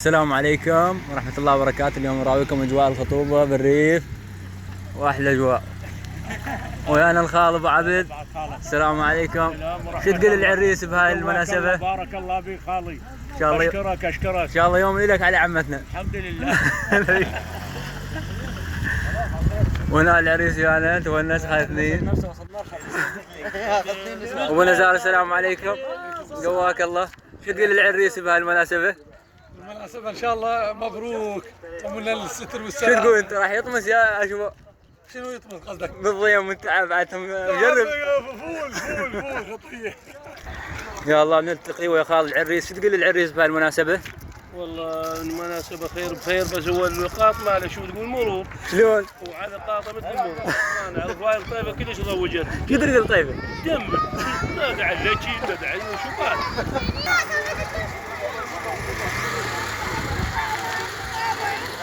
السلام عليكم ورحمة الله وبركاته. اليوم نراويكم أجواء الخطوبة بالريف وأحلى أجواء. ويانا الخال أبو عبد. السلام عليكم. شو تقول للعريس بهاي المناسبة؟ بارك الله فيك خالي. إن شاء الله أشكرك إن شاء الله يوم لك على عمتنا. الحمد لله. وهنا العريس ويانا تونس هاي اثنين. أبو نزار السلام عليكم. قواك الله. شو تقول للعريس بهاي المناسبة؟ المناسبة إن شاء الله مبروك. طمنا الستر والسلام. شو تقول أنت راح يطمس يا أشبه؟ شنو يطمس قصدك؟ بالضيم وأنت بعدهم جرب. فول خطية. يا الله نلتقي ويا خال العريس. شو تقول للعريس بهاي المناسبة؟ والله المناسبة خير بخير، بس هو اللقاط ما له شو تقول مرور. شلون؟ وعلى طاطا مثل المرور. أنا أعرف هاي الطيبة كلش ضوجت. شو تريد الطيبة؟ دم. لا داعي لجي لا داعي شو قال.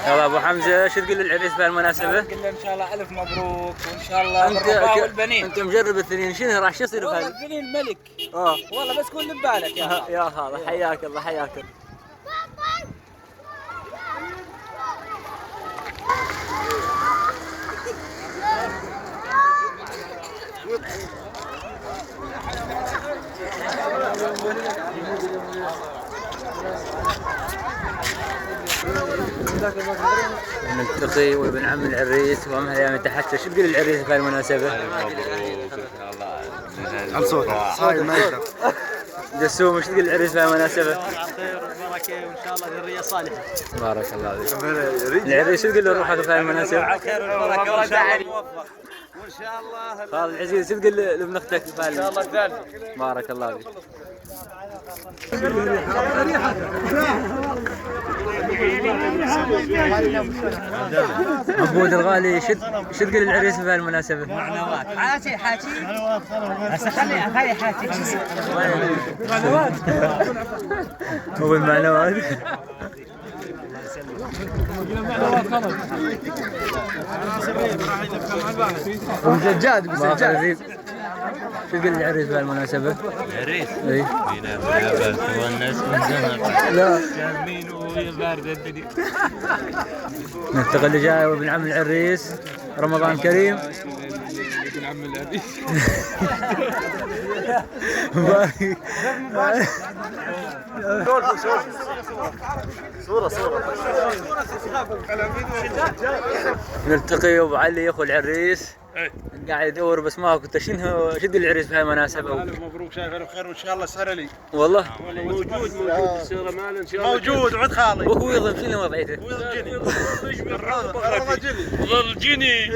يلا ابو حمزه شو تقول للعريس بهالمناسبه؟ نقول له ان شاء الله الف مبروك وان شاء الله بالرفاه والبنين. انت مجرب الاثنين، شنو راح يصير والله بهال؟ البنين ملك. والله والله بس كل ببالك يا خالد حياك الله حياك الله. نلتقي وابن عم العريس وهم الايام يتحكى. شو تقول للعريس بهالمناسبه؟ على صوت ما يقدر. جسوم شو تقول للعريس بهالمناسبة؟ خير وبركه وان شاء الله ذريه صالحه. بارك الله فيك. العريس شو تقول لروحك بهالمناسبة؟ على خير والبركه وان شاء الله موفق وان شاء الله. خالد العزيز شو تقول لابن اختك ان شاء الله الثالث. بارك الله فيك. عبود الغالي شو تقول للعريس بهالمناسبة؟ حاتي هسه خلي حاتي. هو المعلومات. ومسجاد شو تقول للعريس بهالمناسبة؟ العريس؟ اي فينا بس والناس من زمان. لا جاهزين وهي باردة الدنيا. نلتقي اللي جاي وابن عم العريس. رمضان كريم. ابن عم العريس. نلتقي ابو علي اخو العريس قاعد يدور بس ماكو. شنو شد العريس بهالمناسبة؟ الف مبروك شايف الف خير وان شاء الله سهر لي. والله موجود السيارة مالنا ان شاء الله. موجود عند خالي. وهو يضرب شنو وضعيته؟ ويض جني. ظل جيني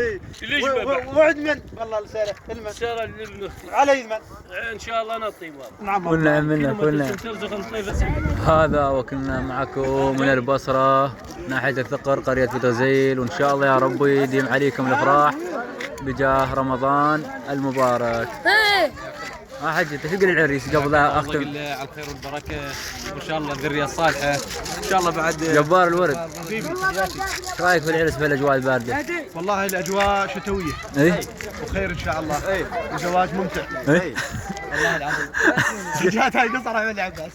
ليش وعد من؟ والله السيارة السيارة لابن اختي. علي من؟ ان شاء الله نطيب. كنا منا كنا. ترزق الطيبة. هذا وكنا معكم من البصرة ناحية الثقر قرية بتغزيل، وإن شاء الله يا ربي يديم عليكم الأفراح بجاه رمضان المبارك. حجي تشق العريس قبل لا أختم. على الخير والبركة وان شاء الله الذرية الصالحة ان شاء الله. بعد جبار الورد ايش رايك في العرس بالاجواء البارده؟ والله الاجواء شتوية اي وخير ان شاء الله. الزواج ممتع. اي والله العظيم. جات هاي قصرة من العباس.